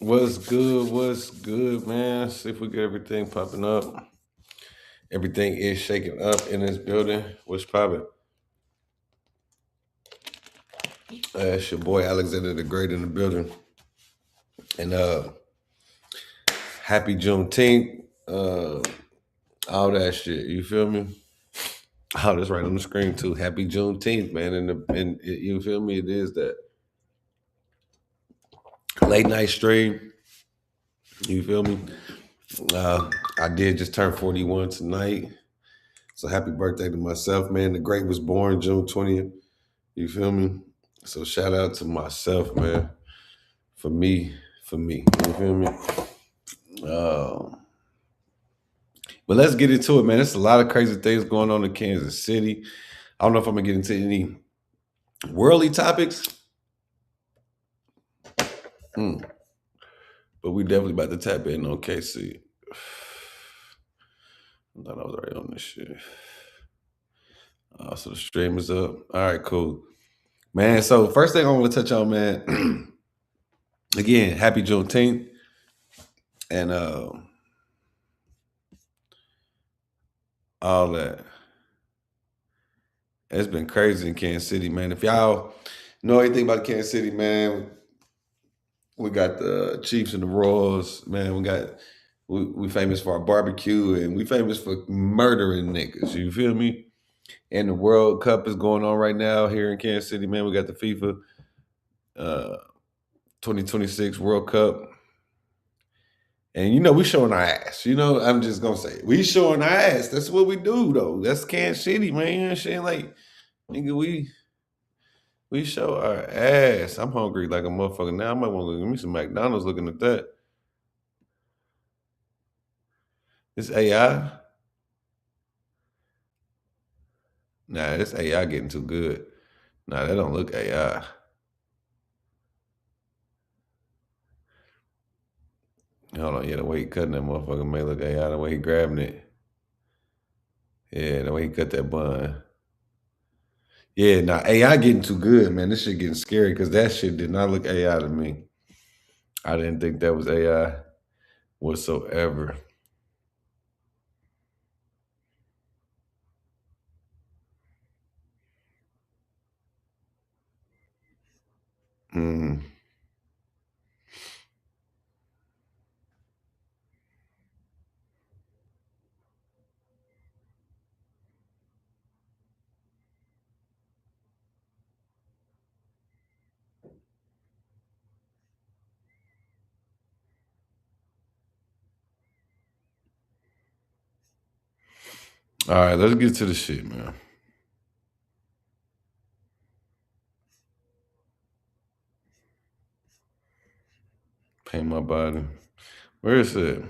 What's good? What's good, man? See if we get everything popping up. Everything is shaking up in this building. What's popping? It's your boy Alexander the Great in the building. And happy Juneteenth. All that shit. You feel me? Oh, that's right on the screen too. Happy Juneteenth, man. And you feel me? It is that late night stream. You feel me? I did just turn 41 tonight. So happy birthday to myself, man. The Great was born June 20th. You feel me? So shout out to myself, man. For me, You feel me? Uh, but let's get into it, man. There's a lot of crazy things going on in Kansas City. I don't know if I'm gonna get into any worldly topics, mm, but we definitely about to tap in on KC. I thought I was already on this shit. So the stream is up. All right, cool, man. So first thing I want to touch on, man. Again, happy Juneteenth, and all that. It's been crazy in Kansas City, man. If y'all know anything about Kansas City, man, we got the Chiefs and the Royals, man. We famous for our barbecue, and we famous for murdering niggas. You feel me? And the World Cup is going on right now here in Kansas City, man. We got the FIFA uh, 2026 World Cup. And we showing our ass. I'm just gonna say it. We showing our ass. That's what we do, though. That's Kansas City, man. Shit, like, nigga, we show our ass. I'm hungry like a motherfucker now. I might want to go get me some McDonald's looking at that. It's AI. Nah, this AI getting too good. Nah, that don't look AI. Hold on, yeah, the way he cutting that motherfucker may look AI. The way he grabbing it. Yeah, the way he cut that bun. Yeah, nah, AI getting too good, man. This shit getting scary because that shit did not look AI to me. I didn't think that was AI whatsoever. Mm. All right, let's get to the shit, man. Paint my body. Where is it?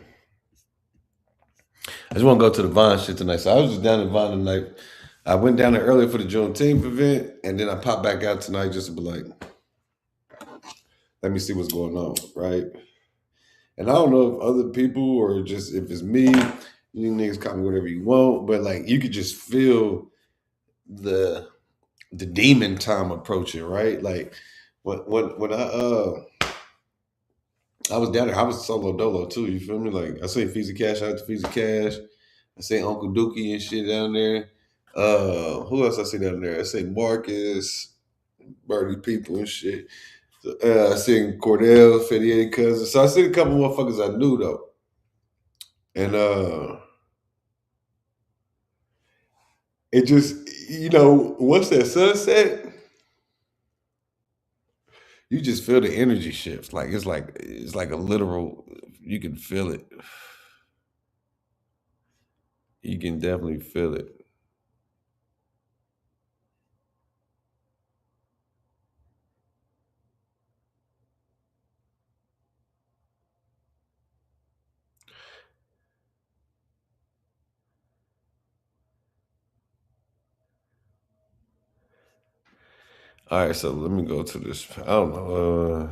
I just want to go to the Vine shit tonight. So I was just down in Vine tonight. I went down there earlier for the Juneteenth event, and then I popped back out tonight just to be like, let me see what's going on, right? And I don't know if other people or just if it's me, you niggas call me whatever you want, but like you could just feel the demon time approaching, right? Like when I was down there, I was solo dolo too. You feel me? Like I seen Feezy Cash, shout out to Feezy Cash. I seen Uncle Dookie and shit down there. Who else I see down there? I seen Marcus, Birdie People and shit. I seen Cordell, 58 Cousins. So I seen a couple motherfuckers I knew though. And it just, once that sunset, you just feel the energy shifts. Like it's like a literal, you can feel it. You can definitely feel it. All right, so let me go to this. I don't know.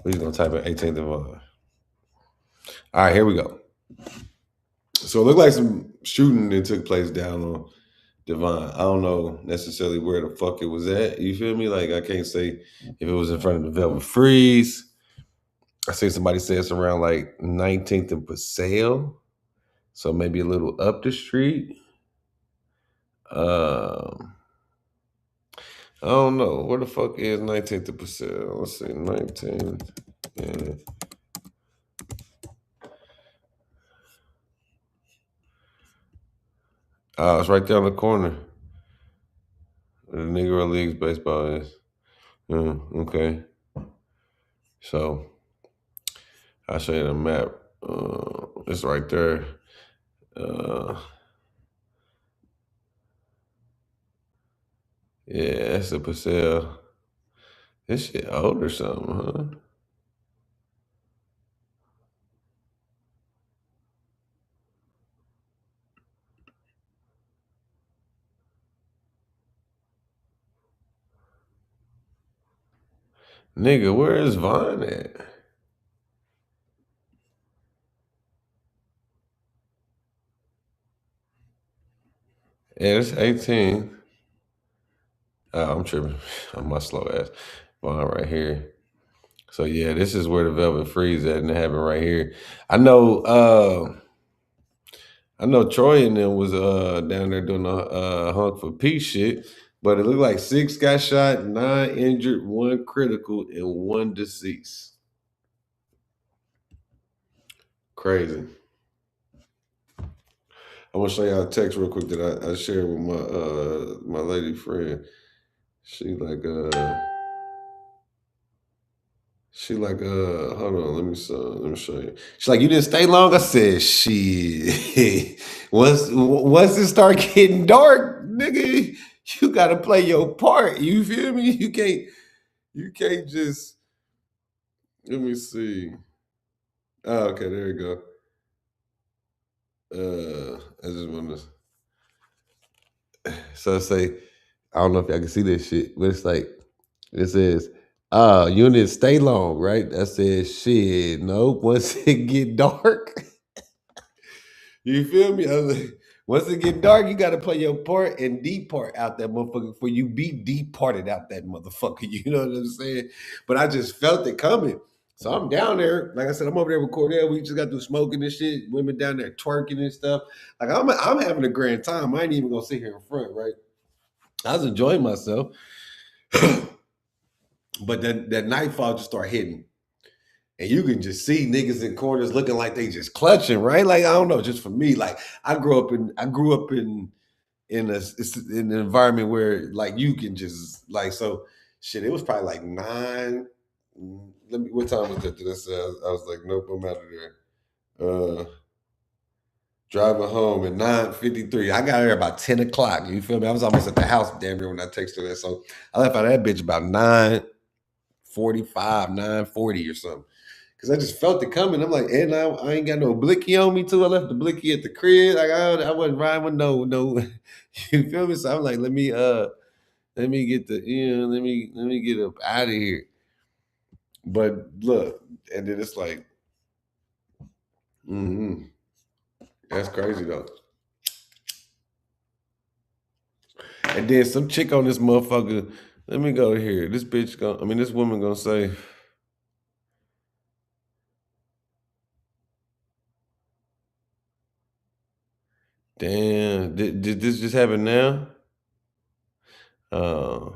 We're just gonna type in 18th of all right, here we go. So it looked like some shooting that took place down on Devon. I don't know necessarily where the fuck it was at. You feel me? Like I can't say if it was in front of the Velvet Freeze. I seen somebody say it's around like 19th and Paseo, so maybe a little up the street. Um, I don't know where the fuck is 19th and Paseo. Let's see, 19th. And, it's right there on the corner. The Negro Leagues baseball is. Okay, so I'll show you the map. It's right there. Uh, yeah, that's the Paseo. This shit old or something, huh? Nigga, where is Vaughn at? Yeah, it's 18. Oh, I'm tripping. I'm my slow ass. Vaughn right here. So yeah, this is where the Velvet Freeze at, and it happened right here. I know. I know Troy and them was down there doing the hunk for peace shit, but it looked like 6 got shot, 9 injured, 1 critical, and 1 deceased. Crazy. I'm gonna show y'all a text real quick that I shared with my lady friend. She like hold on, let me show you. She's like, you didn't stay long? I said, shit. once it start getting dark, nigga, you gotta play your part. You feel me? You can't just let me see. Oh, okay, there you go. I just wanna so say, I don't know if y'all can see this shit, but it's like it says, you didn't stay long, right? I said, shit, nope. Once it get dark. You feel me? I was like, once it get dark, you got to play your part and depart out that motherfucker before you be departed out that motherfucker. You know what I'm saying? But I just felt it coming. So I'm down there. Like I said, I'm over there with Cordell. We just got through smoking and shit. Women down there twerking and stuff. Like I'm having a grand time. I ain't even gonna sit here in front, right? I was enjoying myself. But then that nightfall just start hitting. And you can just see niggas in corners looking like they just clutching, right? Like I don't know, just for me, like I grew up in an environment where like you can just like so shit. It was probably like 9. Let me. What time was it? Did I say? I was like, nope, I'm out of there. Driving home at 9:53. I got there about 10 o'clock. You feel me? I was almost at the house damn near when I texted her. So I left out of that bitch about 9:45, 9:40 or something. Cause I just felt it coming. I'm like, and I ain't got no blicky on me too. I left the blicky at the crib. Like I wasn't riding with no. You feel me? So I'm like, let me get let me get up out of here. But look, and then it's like, mm-hmm, that's crazy though. And then some chick on this motherfucker. Let me go here. This woman gonna say, damn, did this just happen now? Uh,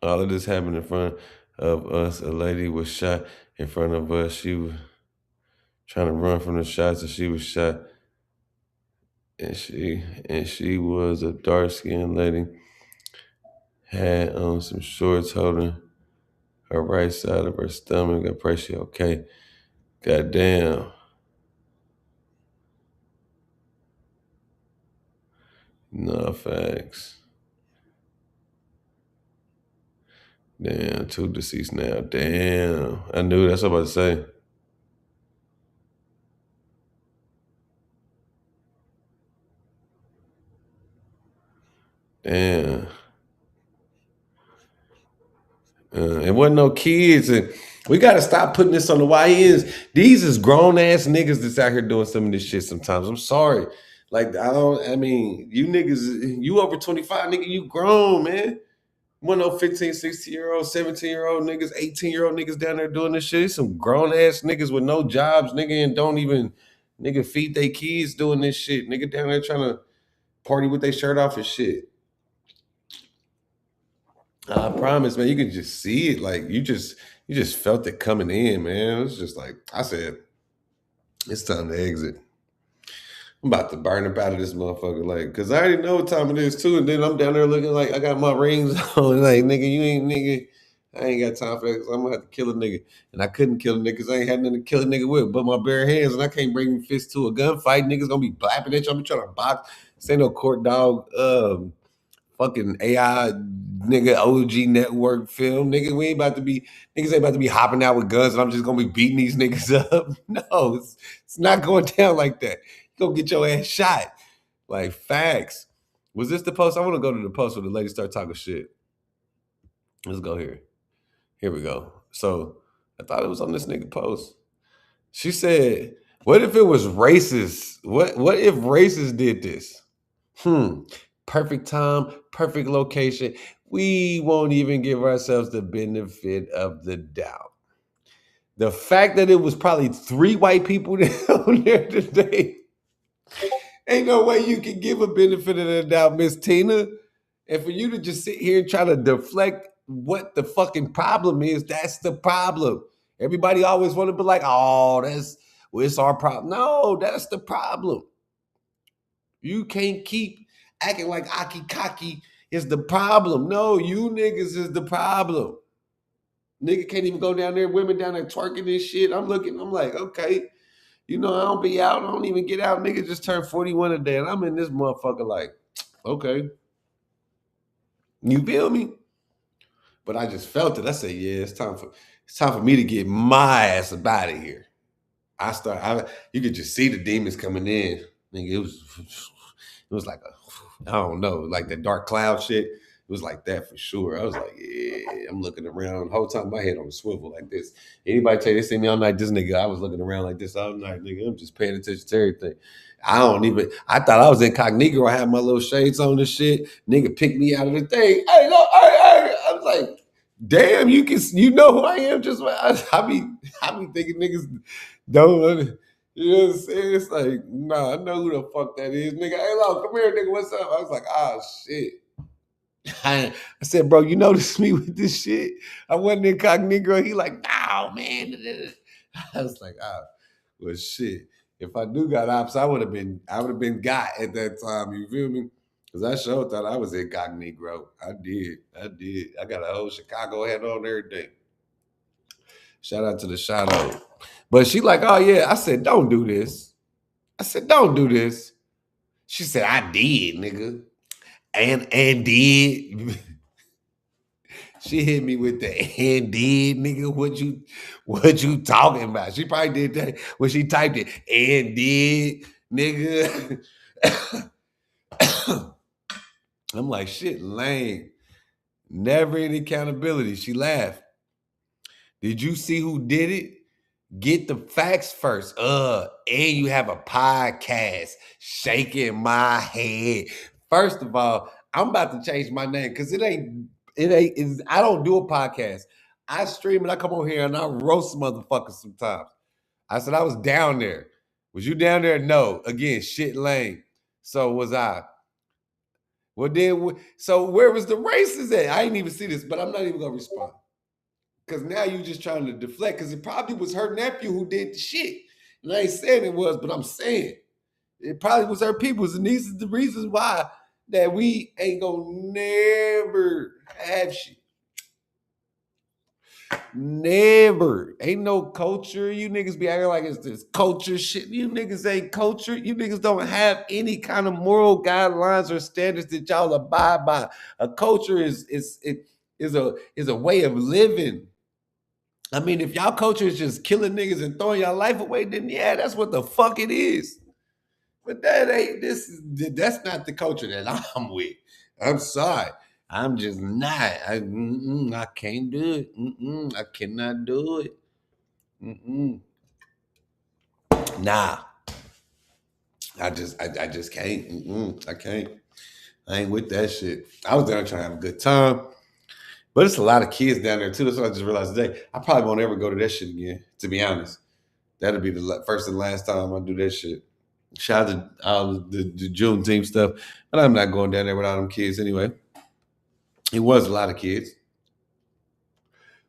all of this happened in front of us. A lady was shot in front of us. She was trying to run from the shots, and she was shot. And she was a dark skinned lady. Had on some shorts holding her right side of her stomach. I pray she okay. Goddamn. No facts. Damn, 2 deceased now. Damn. I knew that's what I was about to say. Damn. It wasn't no kids. And We gotta stop putting this on the YNs. These is grown ass niggas that's out here doing some of this shit sometimes. I'm sorry. Like, I mean, you niggas, you over 25, nigga, you grown, man. One of those 15, 16-year-old, 17-year-old niggas, 18-year-old niggas down there doing this shit. Some grown ass niggas with no jobs, nigga, and don't even nigga feed their kids doing this shit. Nigga down there trying to party with their shirt off and shit. I promise, man, you could just see it. Like you just felt it coming in, man. It was just like I said, it's time to exit. I'm about to burn up out of this motherfucker, like, cause I already know what time it is too. And then I'm down there looking like I got my rings on, like, nigga, you ain't nigga. I ain't got time for that. Cause I'm gonna have to kill a nigga, and I couldn't kill a nigga because I ain't had nothing to kill a nigga with, but my bare hands, and I can't bring fists to a gunfight. Niggas gonna be blapping at you. I'm trying to box. This ain't no court dog. Fucking AI nigga OG network film. Nigga, we ain't about to be niggas ain't about to be hopping out with guns and I'm just gonna be beating these niggas up. No, it's not going down like that. You gonna get your ass shot. Like facts. Was this the post? I want to go to the post where the lady start talking shit. Let's go here. Here we go. So I thought it was on this nigga post. She said, what if it was racist? What if racists did this? Perfect time, perfect location. We won't even give ourselves the benefit of the doubt. The fact that it was probably 3 white people down there today, ain't no way you can give a benefit of the doubt, Miss Tina. And for you to just sit here and try to deflect what the fucking problem is, that's the problem. Everybody always want to be like, oh, it's our problem. No, that's the problem. You can't keep acting like Aki Kaki is the problem. No, you niggas is the problem. Nigga can't even go down there, women down there twerking and shit. I'm like, okay, I don't be out. I don't even get out. Nigga just turned 41 today, and I'm in this motherfucker like, okay. You feel me? But I just felt it. I said, yeah, it's time for me to get my ass up out of here. You could just see the demons coming in. Nigga, it was like I don't know, like the dark cloud shit. It was like that for sure. I was like, yeah, I'm looking around the whole time, my head on a swivel like this. Anybody tell you they see me all night, this nigga, I was looking around like this all night, nigga. I'm just paying attention to everything. I thought I was incognito. I had my little shades on and shit. Nigga picked me out of the thing. I was like, damn, you know who I am. Just I be thinking niggas don't. You know what I'm saying? It's like, nah, I know who the fuck that is, nigga. Hey, look, come here, nigga. What's up? I was like, oh shit. I said, bro, you noticed me with this shit? I wasn't incognito. He like, no, man. I was like, well, shit. If I do got ops, I would have been got at that time. You feel me? Because I sure thought I was incognito. I did. I got a whole Chicago hat on every day. Shout out to the shadow. But she like, oh yeah. I said, don't do this. She said, I did, nigga. And did. She hit me with the and did, nigga. What you talking about? She probably did that when she typed it. And did, nigga. I'm like, shit, lame. Never any accountability. She laughed. Did you see who did it? Get the facts first. And you have a podcast. Shaking my head. First of all, I'm about to change my name because I don't do a podcast. I stream and I come on here and I roast motherfuckers sometimes. I said I was down there. Was you down there? No. Again, shit lame. So was I. Well then, so where was the races at? I didn't even see this, but I'm not even gonna respond. Because now you just trying to deflect, because it probably was her nephew who did the shit. And I ain't saying it was, but I'm saying it probably was her people's. And these are the reasons why that we ain't gonna never have shit. Never. Ain't no culture. You niggas be acting like it's this culture shit. You niggas ain't culture. You niggas don't have any kind of moral guidelines or standards that y'all abide by. A culture is a way of living. I mean, if y'all culture is just killing niggas and throwing y'all life away, then yeah, that's what the fuck it is. But that's not the culture that I'm with. I'm sorry. I'm just not. I can't do it. I cannot do it. Mm-mm. Nah, I just can't. I can't. I ain't with that shit. I was down there trying to have a good time, but it's a lot of kids down there too. That's what I just realized today. I probably won't ever go to that shit again. To be honest, that'll be the first and last time I do that shit. Shout out to all the Juneteenth stuff, but I'm not going down there with all them kids anyway. It was a lot of kids,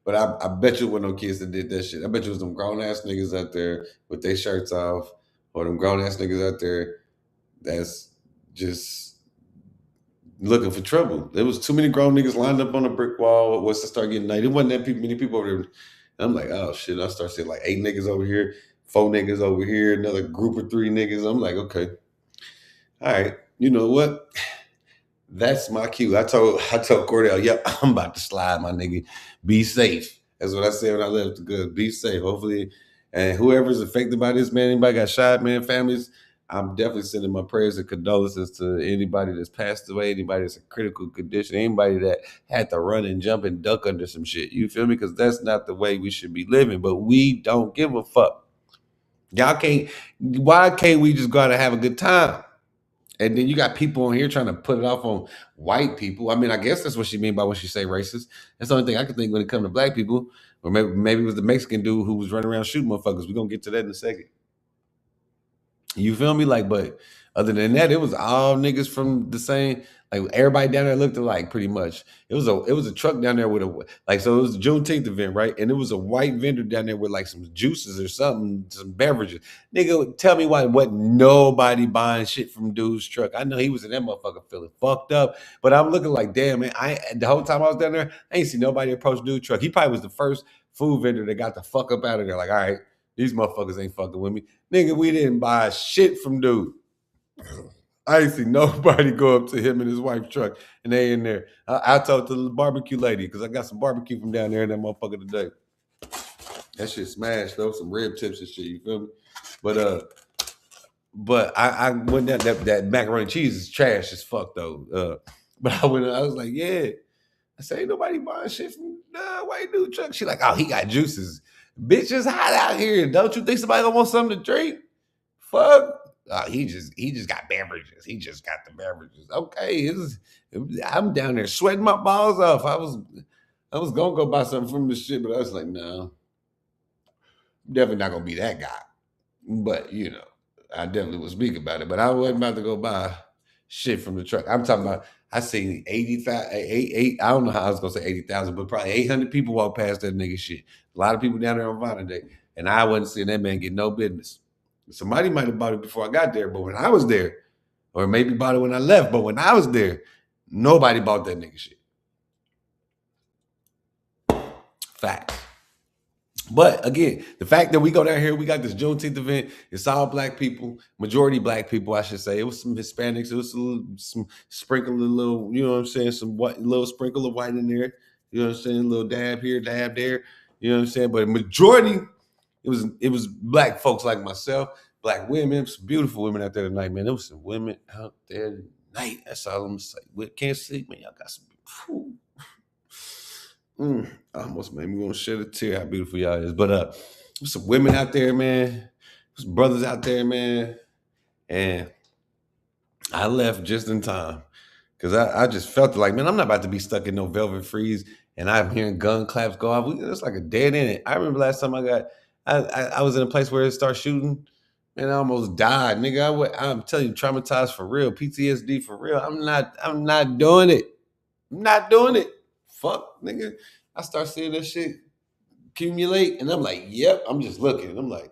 but I bet you wasn't no kids that did that shit. I bet you was them grown ass niggas out there with their shirts off, or them grown ass niggas out there that's just looking for trouble. There was too many grown niggas lined up on a brick wall. Once it started getting night, it wasn't that many people over there. And I'm like, oh shit! I start seeing like 8 niggas over here, 4 niggas over here, another group of 3 niggas. I'm like, okay, all right. You know what? That's my cue. I told Cordell, yep, I'm about to slide, my nigga. Be safe. That's what I said when I left the good. Be safe. Hopefully, and whoever's affected by this, man, anybody got shot, man, families, I'm definitely sending my prayers and condolences to anybody that's passed away, anybody that's in critical condition, anybody that had to run and jump and duck under some shit. You feel me? Because that's not the way we should be living. But we don't give a fuck. Y'all can't. Why can't we just go out and have a good time? And then you got people on here trying to put it off on white people. I mean, I guess that's what she mean by when she say racist. That's the only thing I can think when it comes to black people. Or maybe it was the Mexican dude who was running around shooting motherfuckers. We're gonna get to that in a second. You feel me? Like, but other than that, it was all niggas from the same. Like everybody down there looked alike, pretty much. It was a truck down there with a like. So it was a Juneteenth event, right? And it was a white vendor down there with like some juices or something, some beverages. Nigga, tell me why wasn't nobody buying shit from dude's truck? I know he was in that motherfucker feeling fucked up, but I'm looking like, damn man. The whole time I was down there, I ain't see nobody approach dude's truck. He probably was the first food vendor that got the fuck up out of there. Like, all right, these motherfuckers ain't fucking with me. Nigga, we didn't buy shit from dude. I ain't see nobody go up to him and his wife's truck and they in there. I talked to the barbecue lady because I got some barbecue from down there in that motherfucker today. That shit smashed though, some rib tips and shit. You feel me? But I went down that macaroni and cheese is trash as fuck though. But I was like, yeah. I say ain't nobody buying shit from white dude truck. She like, oh, he got juices. Bitch, it's hot out here. Don't you think somebody gonna want something to drink? Fuck. He just got beverages. He just got the beverages. Okay, I'm down there sweating my balls off. I was gonna go buy something from this shit, but I was like, no, I'm definitely not gonna be that guy. But I definitely was speaking about it. But I wasn't about to go buy shit from the truck. I'm talking about. I seen 80,000, I don't know how I was gonna say 80,000, but probably 800 people walk past that nigga shit. A lot of people down there on Valentine's Day, and I wasn't seeing that man get no business. Somebody might have bought it before I got there, but when I was there, or maybe bought it when I left, but when I was there, nobody bought that nigga shit. Facts. But again, the fact that we go down here, we got this Juneteenth event. It's all black people, majority black people, I should say. It was some Hispanics. It was some sprinkle of little, you know what I'm saying, some white, little sprinkle of white in there. You know what I'm saying, a little dab here, dab there. You know what I'm saying. But majority, it was black folks like myself, black women, some beautiful women out there tonight, man. There was some women out there tonight. That's all I'm gonna say. We can't sleep, man. Y'all got some. Whew. Almost made me want to shed a tear how beautiful y'all is. But there's some women out there, man. There's brothers out there, man. And I left just in time. Cause I just felt like, man, I'm not about to be stuck in no velvet freeze and I'm hearing gun claps go off. It's like a dead end. I remember last time I was in a place where it started shooting and I almost died. Nigga, I'm telling you, traumatized for real. PTSD for real. I'm not doing it. I'm not doing it. Fuck, nigga. I start seeing that shit accumulate, and I'm like, yep. I'm just looking. I'm like,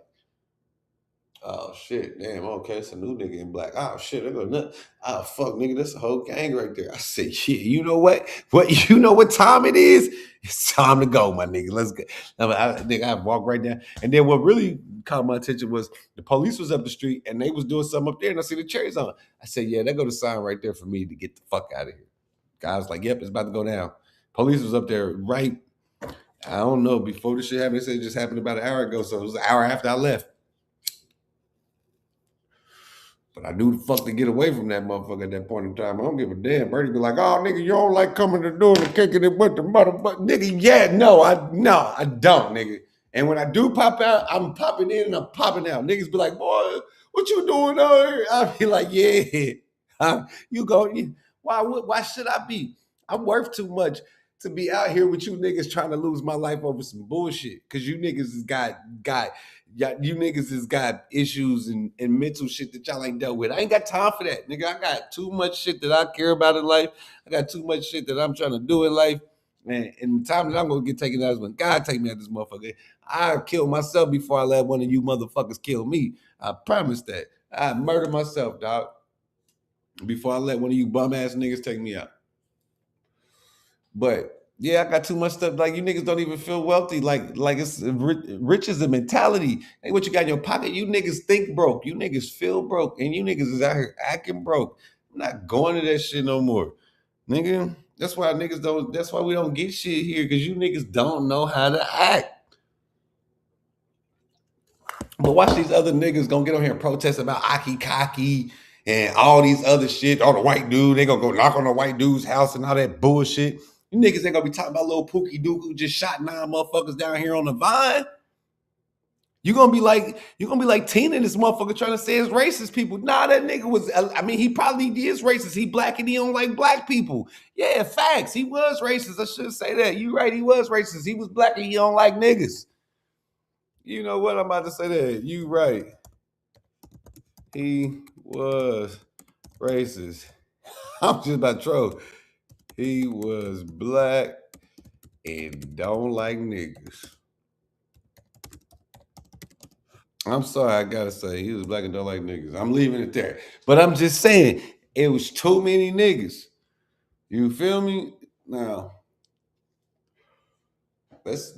oh shit, damn. Okay, it's a new nigga in black. Oh shit, they're going nuts. Oh fuck, nigga, that's a whole gang right there. I said, shit. You know what? You know what time it is? It's time to go, my nigga. Let's go. I walked right down, and then what really caught my attention was the police was up the street, and they was doing something up there, and I see the cherries on. I said, yeah, that go the sign right there for me to get the fuck out of here. Guy was like, yep, it's about to go down. Police was up there right, I don't know, before this shit happened. They said it just happened about an hour ago, so it was an hour after I left. But I knew the fuck to get away from that motherfucker at that point in time. I don't give a damn. Birdie be like, oh nigga, you don't like coming to the door and kicking it with the motherfucker. Nigga, yeah, I don't, nigga. And when I do pop out, I'm popping in and I'm popping out. Niggas be like, boy, what you doing out here? I be like, yeah. You go, why should I be? I'm worth too much to be out here with you niggas trying to lose my life over some bullshit. Cause you niggas has got you niggas has got issues and mental shit that y'all ain't dealt with. I ain't got time for that, nigga. I got too much shit that I care about in life. I got too much shit that I'm trying to do in life. And the time that I'm gonna get taken out is when God take me out this motherfucker. I kill myself before I let one of you motherfuckers kill me. I promise that. I murder myself, dog, before I let one of you bum ass niggas take me out. But yeah, I got too much stuff. Like you niggas don't even feel wealthy. Like it's rich is a mentality. Hey, what you got in your pocket? You niggas think broke. You niggas feel broke, and you niggas is out here acting broke. I'm not going to that shit no more, nigga. That's why niggas don't. That's why we don't get shit here because you niggas don't know how to act. But watch these other niggas gonna get on here and protest about Aki Kaki and all these other shit. All the white dude, they gonna go knock on the white dude's house and all that bullshit. You niggas ain't gonna be talking about little Pookie Duke who just shot 9 motherfuckers down here on the Vine. You gonna be like Tina and this motherfucker trying to say it's racist people. Nah, that nigga was. I mean, he probably is racist. He black and he don't like black people. Yeah, facts. He was racist. I should say that. You right. He was racist. He was black and he don't like niggas. You know what? I'm about to say that. You right. He was racist. I'm just about to troll. He was black and don't like niggas. I'm sorry, I gotta say he was black and don't like niggas. I'm leaving it there. But I'm just saying it was too many niggas. You feel me? Now let's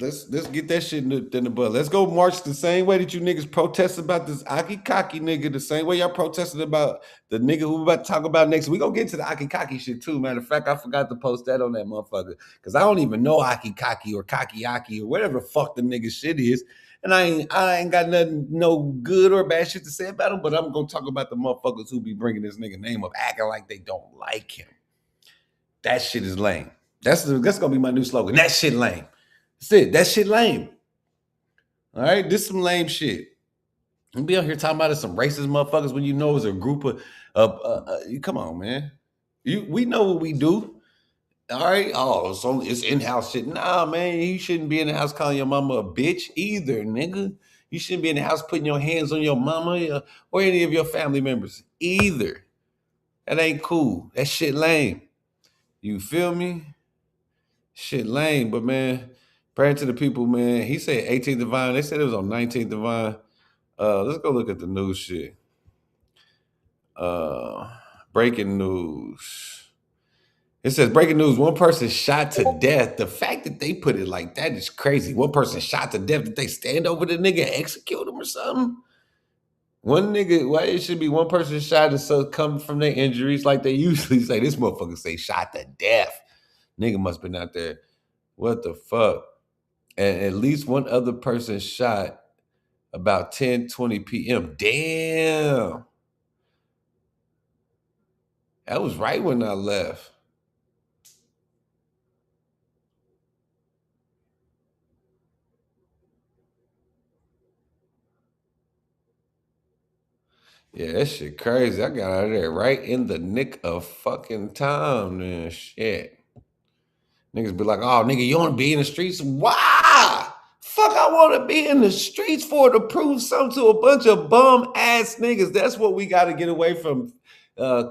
get that shit in the butt. Let's go march the same way that you niggas protest about this Aki Kaki nigga, the same way y'all protested about the nigga who we about to talk about next. We gonna get to the Aki Kaki shit too. Matter of fact, I forgot to post that on that motherfucker because I don't even know Aki Kaki or Kaki Aki or whatever the fuck the nigga shit is. And I ain't got nothing, no good or bad shit to say about him, but I'm gonna talk about the motherfuckers who be bringing this nigga name up, acting like they don't like him. That shit is lame. That's gonna be my new slogan. That shit lame. That's it. That shit lame. All right, this some lame shit. You be out here talking about it, some racist motherfuckers when you know it's a group of. Come on, man. We know what we do. All right. Oh, so it's in-house shit. Nah, man, you shouldn't be in the house calling your mama a bitch either, nigga. You shouldn't be in the house putting your hands on your mama or any of your family members either. That ain't cool. That shit lame. You feel me? Shit lame, but man, praying to the people, man. He said 18th Divine. They said it was on 19th Divine. Let's go look at the news shit. Breaking news. It says breaking news: one person shot to death. The fact that they put it like that is crazy. One person shot to death. Did they stand over the nigga and execute him or something? One nigga, why it should be one person shot and so come from their injuries like they usually say. This motherfucker say shot to death. Nigga must been out there. What the fuck? And at least one other person shot about 10:20 p.m. Damn. That was right when I left. Yeah, that shit crazy. I got out of there right in the nick of fucking time, man. Shit. Niggas be like, oh, nigga, you want to be in the streets? Why? Fuck, I want to be in the streets for to prove something to a bunch of bum ass niggas. That's what we got to get away from.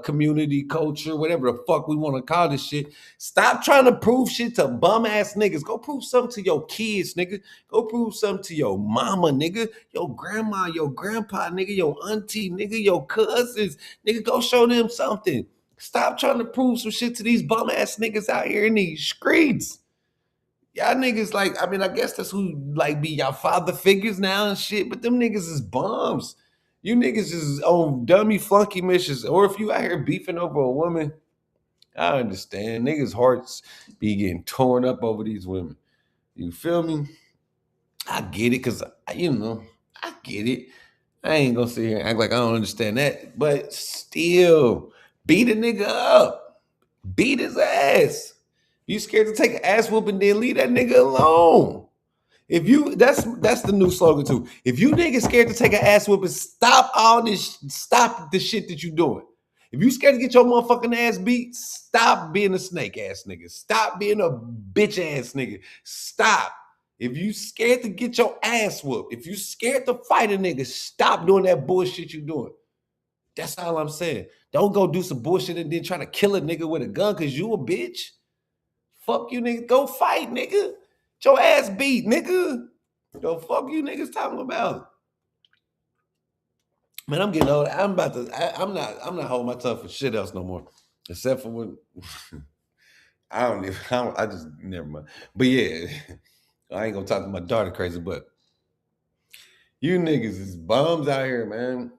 Community culture, whatever the fuck we want to call this shit. Stop trying to prove shit to bum ass niggas. Go prove something to your kids, nigga. Go prove something to your mama, nigga. Your grandma, your grandpa, nigga. Your auntie, nigga. Your cousins, nigga. Go show them something. Stop trying to prove some shit to these bum ass niggas out here in these streets. Y'all niggas like, I mean, I guess that's who like be y'all father figures now and shit, but them niggas is bums. You niggas is on dummy flunky missions. Or if you out here beefing over a woman, I understand. Niggas' hearts be getting torn up over these women. You feel me? I get it, cause I get it. I ain't gonna sit here and act like I don't understand that, but still, beat a nigga up, beat his ass. You scared to take an ass whooping, then leave that nigga alone. If you that's the new slogan too. If you niggas scared to take an ass whooping, stop all this, stop the shit that you doing. If you scared to get your motherfucking ass beat, stop being a snake ass nigga. Stop being a bitch ass nigga. Stop. If you scared to get your ass whooped, if you scared to fight a nigga, stop doing that bullshit you doing. That's all I'm saying. Don't go do some bullshit and then try to kill a nigga with a gun because you a bitch. Fuck you, nigga. Go fight, nigga. Get your ass beat, nigga. The fuck you niggas talking about? Man, I'm getting old. I'm about to. I'm not holding my tongue for shit else no more, except for when I don't even. I just never mind. But yeah, I ain't gonna talk to my daughter crazy. But you niggas is bums out here, man.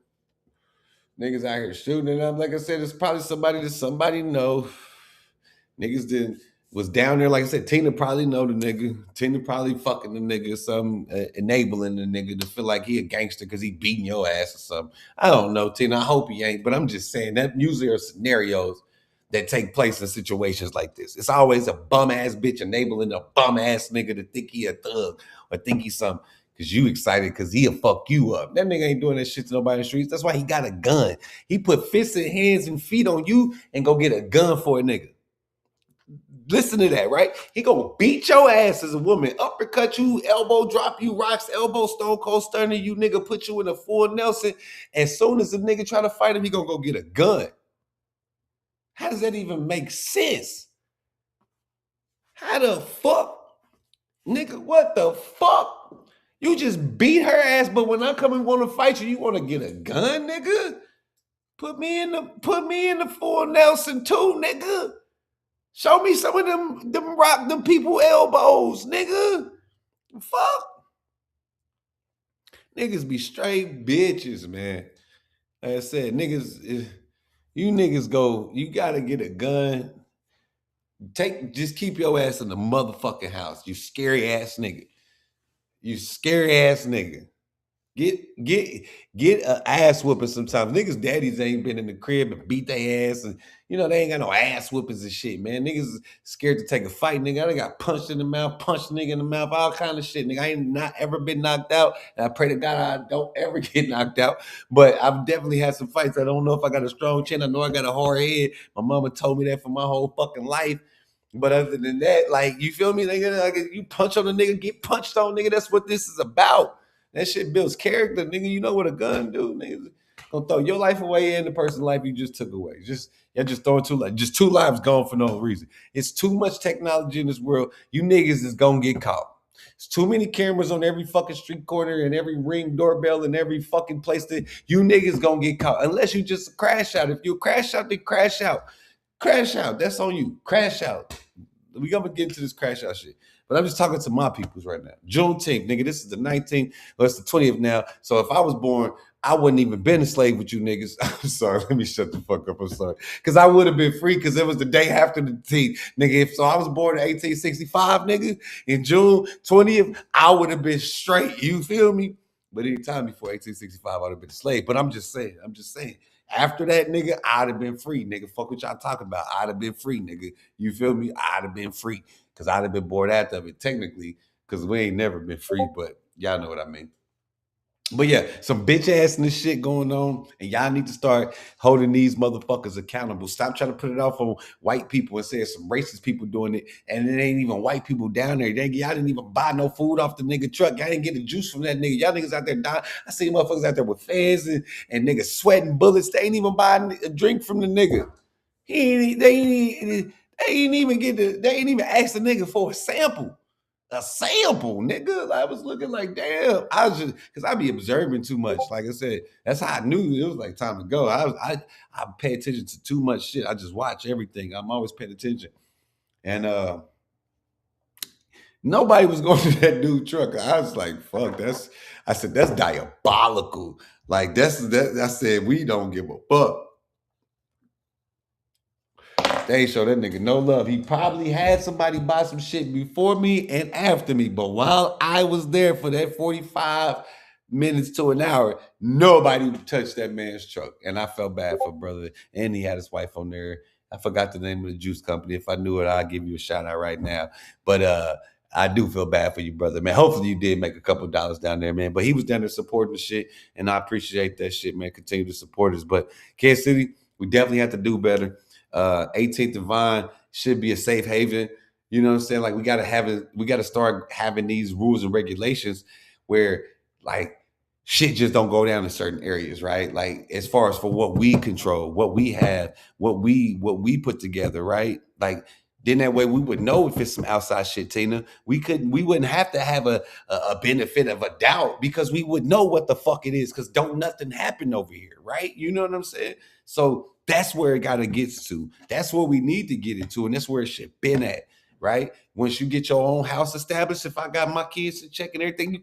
Niggas out here shooting it up. Like I said, it's probably somebody that somebody know. Niggas didn't was down there. Like I said, Tina probably know the nigga. Tina probably fucking the nigga, some enabling the nigga to feel like he a gangster because he beating your ass or something. I don't know, Tina. I hope he ain't, but I'm just saying that usually are scenarios that take place in situations like this. It's always a bum ass bitch enabling a bum ass nigga to think he a thug or think he's something. Cause you excited because he'll fuck you up. That nigga ain't doing that shit to nobody in the streets. That's why he got a gun. He put fists and hands and feet on you and go get a gun for a nigga. Listen to that, right? He gonna beat your ass as a woman, uppercut you, elbow drop you, rocks, elbow, stone cold stunner you, nigga, put you in a full Nelson. As soon as the nigga try to fight him, he gonna go get a gun. How does that even make sense? How the fuck? Nigga, what the fuck? You just beat her ass, but when I come and want to fight you, you want to get a gun, nigga? Put me in the full Nelson too, nigga. Show me some of them rock them people elbows, nigga. Fuck. Niggas be straight bitches, man. Like I said, niggas, you niggas go, you gotta get a gun. Just keep your ass in the motherfucking house. You scary ass nigga. You scary ass nigga. Get a ass whooping sometimes. Niggas daddies ain't been in the crib and beat their ass, and you know they ain't got no ass whoopings and shit, man. Niggas is scared to take a fight, nigga. I got punched in the mouth, punched nigga in the mouth, all kind of shit, nigga. I ain't not ever been knocked out, and I pray to God I don't ever get knocked out. But I've definitely had some fights. I don't know if I got a strong chin. I know I got a hard head. My mama told me that for my whole fucking life. But other than that, like you feel me, nigga, like you punch on a nigga, get punched on, nigga. That's what this is about. That shit builds character, nigga. You know what a gun do, nigga. Gonna throw your life away and the person's life you just took away. You're just throwing two lives gone for no reason. It's too much technology in this world. You niggas is gonna get caught. It's too many cameras on every fucking street corner and every Ring doorbell and every fucking place that you niggas gonna get caught. Unless you just crash out. If you crash out, then crash out. Crash out. That's on you. Crash out. We gonna get into this crash out shit. But I'm just talking to my peoples right now. Juneteenth, nigga. This is the 19th. Well, it's the 20th now. So if I was born, I wouldn't even been a slave with you niggas. I'm sorry. Let me shut the fuck up. I'm sorry. Because I would have been free because it was the day after the teen. Nigga, if so I was born in 1865, nigga, in June 20th, I would have been straight. You feel me? But any time before 1865, I would have been a slave. But I'm just saying. After that, nigga, I'd have been free, nigga. Fuck what y'all talking about. I'd have been free, nigga. You feel me? I'd have been free. Because I'd have been bored after it, technically, because we ain't never been free, but y'all know what I mean. But yeah, some bitch ass and shit going on, and y'all need to start holding these motherfuckers accountable. Stop trying to put it off on white people and say it's some racist people doing it, and it ain't even white people down there. Y'all didn't even buy no food off the nigga truck. Y'all didn't get the juice from that nigga. Y'all niggas out there dying. I see motherfuckers out there with fans and niggas sweating bullets. They ain't even buying a drink from the nigga. They ain't even asked the nigga for a sample. A sample, nigga. I was looking like, damn. I was just because I be observing too much. Like I said, that's how I knew it was like time to go. I pay attention to too much shit. I just watch everything. I'm always paying attention. And nobody was going to that dude truck. I was like, fuck, I said, that's diabolical. Like that I said, we don't give a fuck. They ain't show that nigga no love. He probably had somebody buy some shit before me and after me. But while I was there for that 45, minutes to an hour, nobody touched that man's truck. And I felt bad for brother. And he had his wife on there. I forgot the name of the juice company. If I knew it, I'd give you a shout out right now. But I do feel bad for you, brother, man. Hopefully you did make a couple dollars down there, man. But he was down there supporting the shit, and I appreciate that shit, man. Continue to support us. But Kansas City, we definitely have to do better. 18th and Vine should be a safe haven. You know what I'm saying? Like we gotta start having these rules and regulations where like shit just don't go down in certain areas, right? Like as far as for what we control, what we have, what we put together, right? Like then that way we would know if it's some outside shit, Tina. We wouldn't have to have a benefit of a doubt because we would know what the fuck it is because don't nothing happen over here, right? You know what I'm saying? So that's where it gotta get to. That's where we need to get into, and that's where it should been at, right? Once you get your own house established, if I got my kids to check and everything, you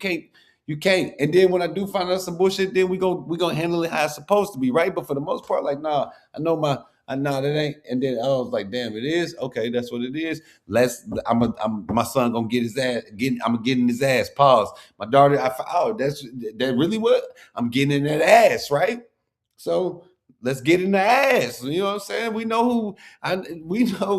can't. And then when I do find out some bullshit, then we gonna handle it how it's supposed to be, right? But for the most part, like, nah, I know that ain't. And then I was like, damn, it is okay. That's what it is. I'm my son gonna get his ass. I'm getting his ass. Pause. My daughter, that's that really what I'm getting in that ass, right? So let's get in the ass. You know what I'm saying? We know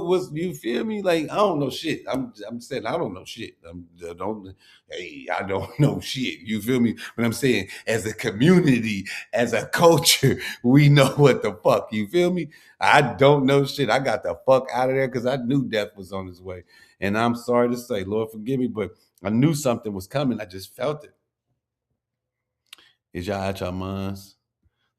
what's, you feel me? Like I don't know shit. I'm saying I don't know shit. I don't hey, I don't know shit. You feel me? But I'm saying as a community, as a culture, we know what the fuck. You feel me? I don't know shit. I got the fuck out of there because I knew death was on his way. And I'm sorry to say, Lord forgive me, but I knew something was coming. I just felt it. Is y'all at y'all minds?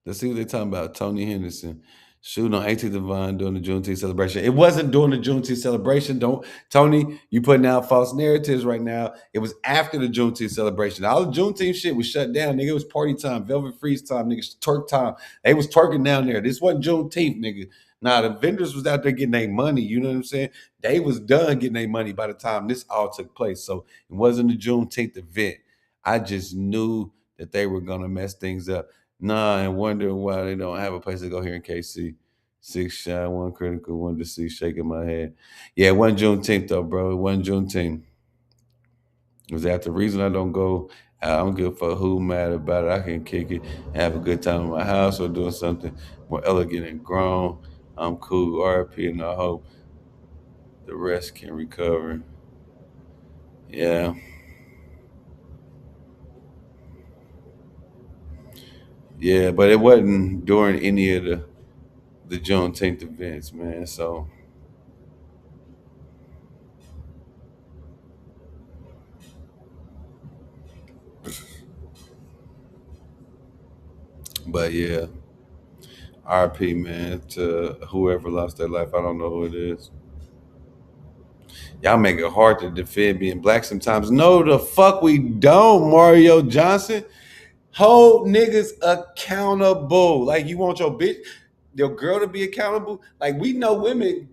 Let's see what they're talking about. Tony Henderson shooting on 18th and Vine during the Juneteenth celebration. It wasn't during the Juneteenth celebration. Don't Tony, you putting out false narratives right now. It was after the Juneteenth celebration. All the Juneteenth shit was shut down, nigga. It was party time, Velvet Freeze time, nigga. Twerk time. They was twerking down there. This wasn't Juneteenth, nigga. Nah, the vendors was out there getting their money. You know what I'm saying? They was done getting their money by the time this all took place. So it wasn't a Juneteenth event. I just knew that they were gonna mess things up. Nah, and wondering why they don't have a place to go here in KC. Six shy, one critical, one deceased, shaking my head. Yeah, it wasn't Juneteenth though, bro. It wasn't Juneteenth. It was that the reason I don't go. I don't give a fuck who mad about it. I can kick it, have a good time in my house, or doing something more elegant and grown. I'm cool, RP, and I hope the rest can recover. Yeah, yeah, but it wasn't during any of the Juneteenth events, man. So, but yeah, RP, man, to whoever lost their life. I don't know who it is. Y'all make it hard to defend being black sometimes. No, the fuck we don't, Mario Johnson. Hold niggas accountable. Like you want your girl to be accountable. Like we know women,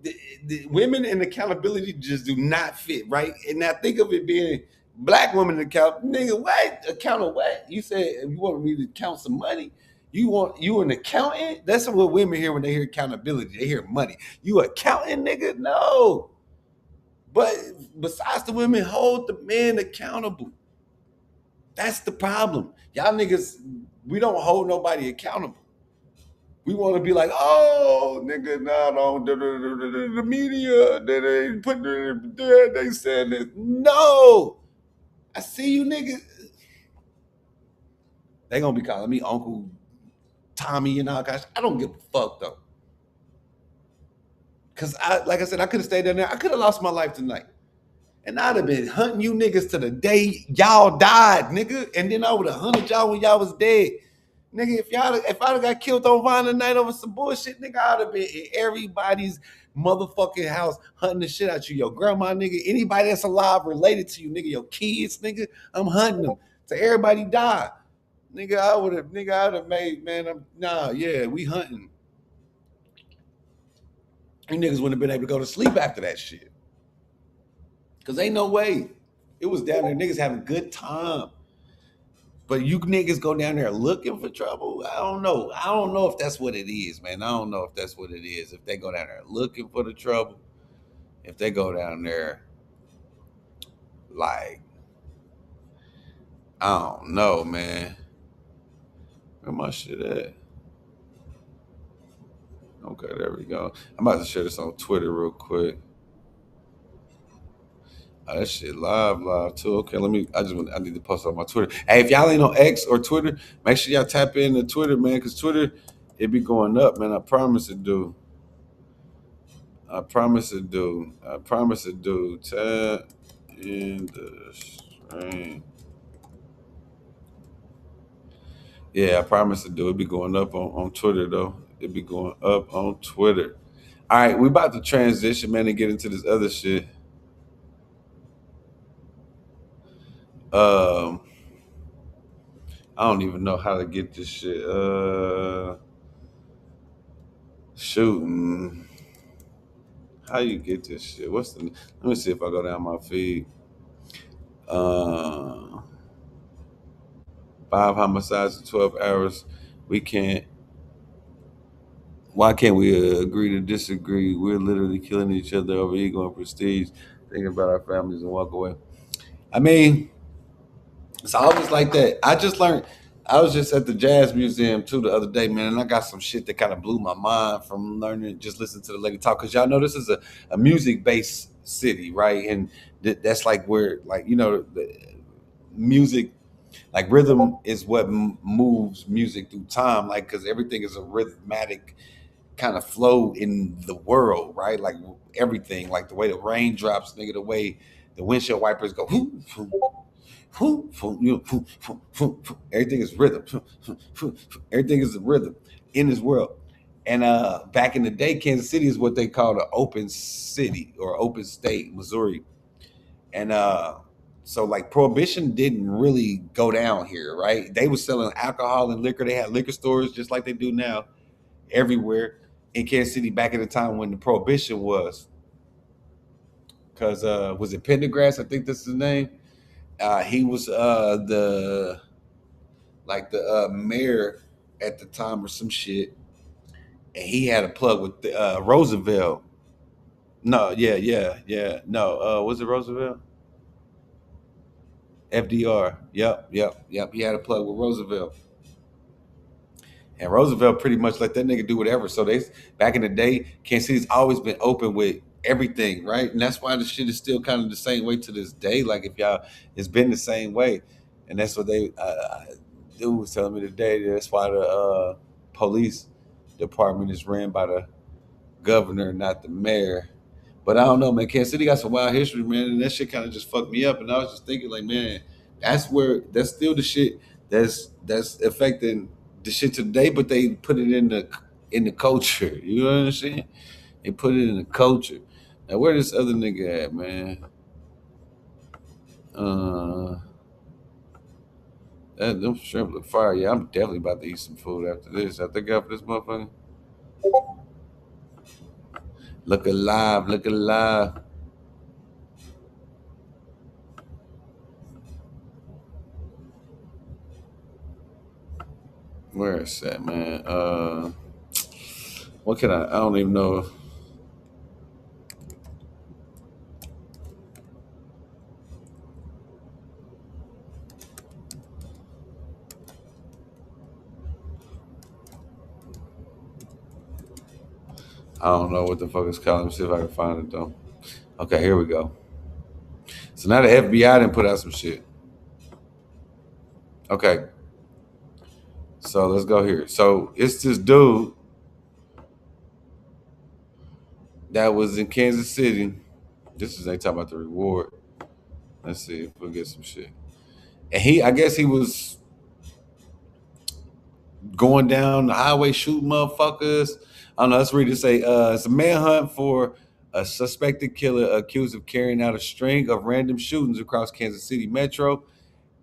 women and accountability just do not fit, right? And now think of it being black women account, nigga. What account what? You said you want me to count some money. You an accountant? That's what women hear when they hear accountability. They hear money. You accountant, nigga? No. But besides the women, hold the men accountable. That's the problem. Y'all niggas, we don't hold nobody accountable. We want to be like, oh, nigga, no, the media, they put, they said this. No, I see you niggas. They gonna be calling me Uncle Tommy and all gosh. I don't give a fuck though, cause like I said, I could have stayed down there. I could have lost my life tonight. And I'd have been hunting you niggas to the day y'all died, nigga. And then I would have hunted y'all when y'all was dead. Nigga, if I'd have got killed on Vine tonight over some bullshit, nigga, I'd have been in everybody's motherfucking house hunting the shit out you. Your grandma, nigga, anybody that's alive related to you, nigga, your kids, nigga, I'm hunting them. So everybody die. Nigga, I'd have made, man, yeah, we hunting. You niggas wouldn't have been able to go to sleep after that shit. Cause ain't no way. It was down there, niggas having a good time. But you niggas go down there looking for trouble. I don't know. I don't know if that's what it is, man. I don't know if that's what it is. If they go down there looking for the trouble, if they go down there like, I don't know, man. Where my shit at? Okay, there we go. I'm about to share this on Twitter real quick. Oh, that shit live too. Okay, let me. I need to post on my Twitter. Hey, if y'all ain't on X or Twitter, make sure y'all tap into Twitter, man, because Twitter it be going up, man. I promise it do. I promise it do. I promise it do. Tap in the stream. Yeah, I promise it do. It be going up on Twitter though. It be going up on Twitter. All right, we about to transition, man, and get into this other shit. Um, I don't even know how to get this shit. Shooting. How you get this shit? What's the? Let me see if I go down my feed. Uh, 5 homicides in 12 hours. We can't. Why can't we agree to disagree? We're literally killing each other over ego and prestige, thinking about our families and walk away. I mean, it's always like that. I just learned. I was just at the jazz museum too the other day, man, and I got some shit that kind of blew my mind from learning. Just listen to the lady talk, because y'all know this is a music based city, right? And that's like where, like, the music, like rhythm, is what moves music through time, like, because everything is a rhythmatic kind of flow in the world, right? Like everything, like the way the rain drops, nigga, the way the windshield wipers go. Everything is rhythm. Everything is a rhythm in this world. And back in the day, Kansas City is what they called an open city or open state, Missouri. And so like prohibition didn't really go down here, right? They were selling alcohol and liquor. They had liquor stores just like they do now everywhere in Kansas City back at the time when the prohibition was. Because was it Pendergrass? I think that's his name. He was the mayor at the time or some shit, and he had a plug with Roosevelt. No, yeah. No, was it Roosevelt? FDR. Yep. He had a plug with Roosevelt. And Roosevelt pretty much let that nigga do whatever. So they back in the day, Kansas City's always been open with everything, right? And that's why the shit is still kind of the same way to this day. Like if y'all, it's been the same way, and that's what they dude was telling me today. That's why the police department is ran by the governor, not the mayor. But I don't know, man. Kansas City got some wild history, man, and that shit kind of just fucked me up. And I was just thinking, like, man, that's still the shit that's affecting the shit today. But they put it in the culture. You know what I'm saying? They put it in the culture. Now, where this other nigga at, man? Uh, them shrimp look fire. Yeah, I'm definitely about to eat some food after this. After I got for this motherfucker. Look alive, look alive. Where is that, man? What can I? I don't even know. I don't know what the fuck it's called. Let me see if I can find it though. Okay, here we go. So now the FBI didn't put out some shit. Okay, so let's go here. So it's this dude that was in Kansas City. This is they talking about the reward. Let's see if we'll get some shit. And I guess he was going down the highway shooting motherfuckers. I don't know. Let's read it. Say it's a manhunt for a suspected killer accused of carrying out a string of random shootings across Kansas City Metro,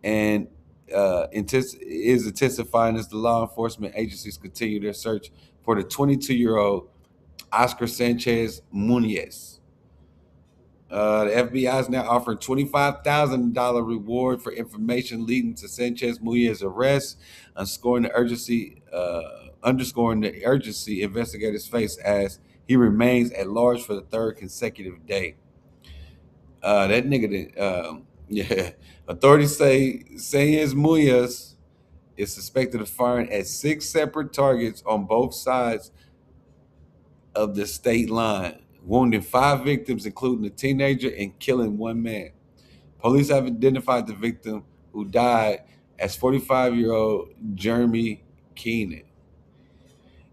and is intensifying as the law enforcement agencies continue their search for the 22-year-old Oscar Sanchez Munez. The FBI is now offering $25,000 reward for information leading to Sanchez Munez's arrest, underscoring the urgency investigators face as he remains at large for the third consecutive day. That nigga, yeah. Authorities say Sanchez Munez is suspected of firing at 6 separate targets on both sides of the state line, wounding 5 victims, including a teenager, and killing 1 man. Police have identified the victim, who died, as 45-year-old Jeremy Keenan.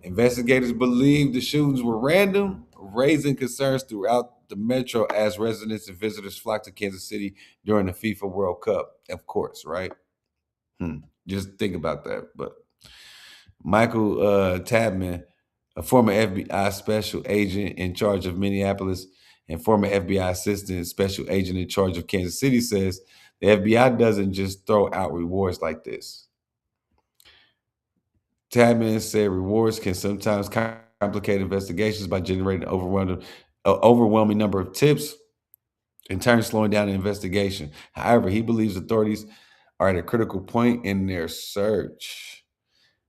Investigators believe the shootings were random, raising concerns throughout the metro as residents and visitors flock to Kansas City during the FIFA World Cup. Of course, right? Just think about that. But Michael Tabman, a former FBI special agent in charge of Minneapolis and former FBI assistant special agent in charge of Kansas City, says the FBI doesn't just throw out rewards like this. Tabman said rewards can sometimes complicate investigations by generating an overwhelming number of tips, in turn slowing down the investigation. However, he believes authorities are at a critical point in their search.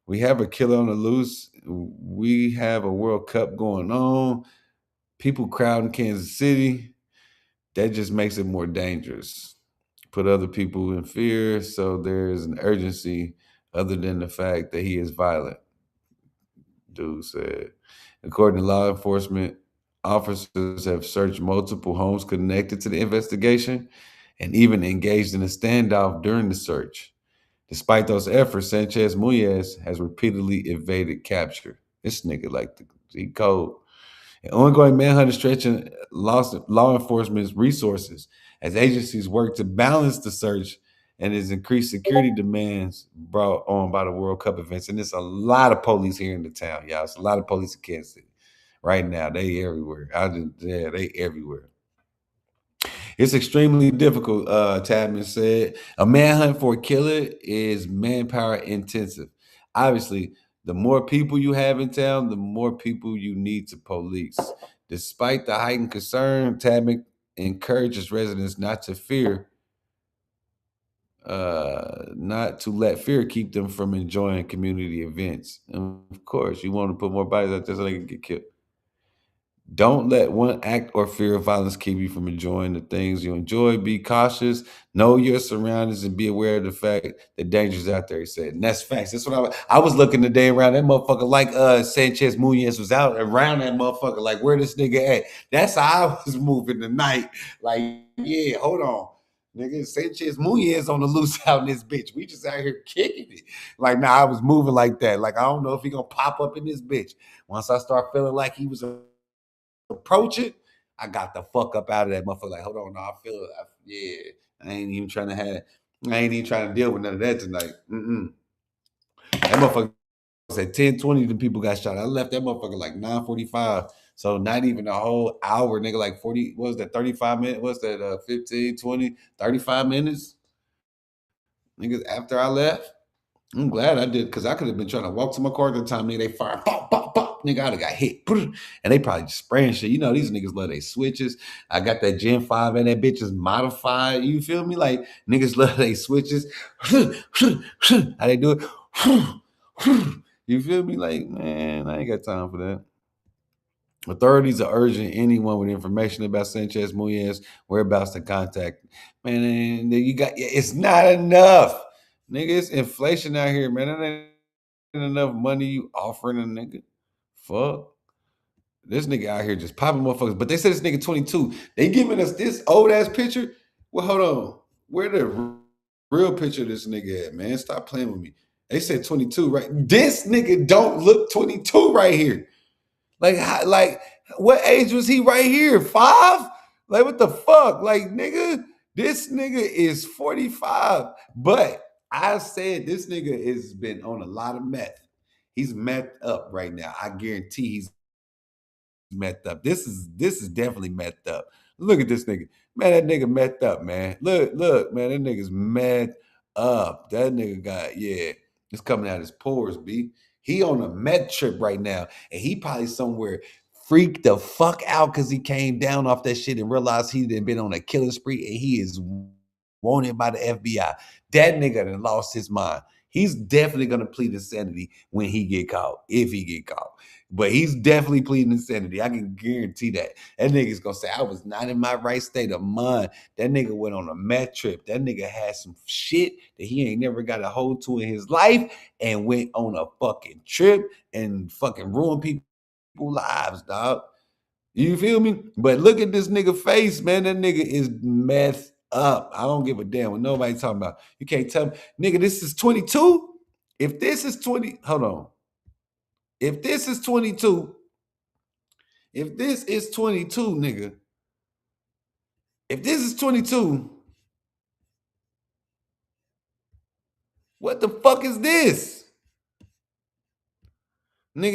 We have a killer on the loose. We have a World Cup going on. People crowding Kansas City. That just makes it more dangerous. Put other people in fear. So there is an urgency other than the fact that he is violent, dude said. According to law enforcement, officers have searched multiple homes connected to the investigation and even engaged in a standoff during the search. Despite those efforts, Sanchez Munoz has repeatedly evaded capture. This nigga he cold. An ongoing manhunt is stretching law enforcement's resources as agencies work to balance the search and its increased security demands brought on by the World Cup events. And there's a lot of police here in the town, y'all. It's a lot of police in Kansas City right now. They everywhere. They everywhere. It's extremely difficult, Tabman said. A manhunt for a killer is manpower intensive. Obviously, the more people you have in town, the more people you need to police. Despite the heightened concern, Tabman encourages residents not to let fear keep them from enjoying community events. And of course, you want to put more bodies out there so they can get killed. Don't let one act or fear of violence keep you from enjoying the things you enjoy. Be cautious, know your surroundings, and be aware of the fact that danger's out there, he said. And that's facts. That's what I was looking today around that motherfucker, like Sanchez Munoz was out around that motherfucker, like where this nigga at. That's how I was moving tonight. Like, yeah, hold on. Nigga, Sanchez Munoz on the loose out in this bitch. We just out here kicking it. Like, I was moving like that. Like, I don't know if he gonna pop up in this bitch. Once I start feeling like he was approach it, I got the fuck up out of that motherfucker. Like, hold on, no, I feel it. Yeah, I ain't even trying to deal with none of that tonight. That motherfucker said 10:20, the people got shot. I left that motherfucker like 9:45. So not even a whole hour, nigga, like 40, what was that, 35 minutes? What's that, 15, 20, 35 minutes? Niggas, after I left, I'm glad I did, because I could have been trying to walk to my car at the time, nigga, they fired, pop, pop, pop, nigga, I'd have got hit. And they probably just spraying shit. You know, these niggas love their switches. I got that Gen 5 and that bitch is modified. You feel me? Like, niggas love their switches. How they do it. You feel me? Like, man, I ain't got time for that. Authorities are urging anyone with information about Sanchez Munoz whereabouts to contact. Man, it's not enough. Nigga, it's inflation out here, man. That ain't enough money you offering a nigga. Fuck. This nigga out here just popping motherfuckers. But they said this nigga 22. They giving us this old ass picture. Well, hold on. Where the real picture of this nigga at, man? Stop playing with me. They said 22, right? This nigga don't look 22 right here. Like, what age was he right here? 5? Like, what the fuck? Like, nigga, this nigga is 45. But I said this nigga has been on a lot of meth. He's methed up right now. I guarantee he's methed up. This is definitely methed up. Look at this nigga. Man, that nigga methed up, man. Look, man, that nigga's methed up. That nigga it's coming out his pores, B. He on a meth trip right now, and he probably somewhere freaked the fuck out because he came down off that shit and realized he done been on a killing spree, and he is wanted by the FBI. That nigga done lost his mind. He's definitely gonna plead insanity when he get caught, if he get caught. But he's definitely pleading insanity. I can guarantee that. That nigga's gonna say, I was not in my right state of mind. That nigga went on a meth trip. That nigga had some shit that he ain't never got a hold to in his life and went on a fucking trip and fucking ruined people's lives, dog. You feel me? But look at this nigga face, man. That nigga is messed up. I don't give a damn what nobody talking about. You can't tell me, nigga, this is 22. If this is 20, hold on. If this is 22, if this is 22, nigga, if this is 22, what the fuck is this? Nigga,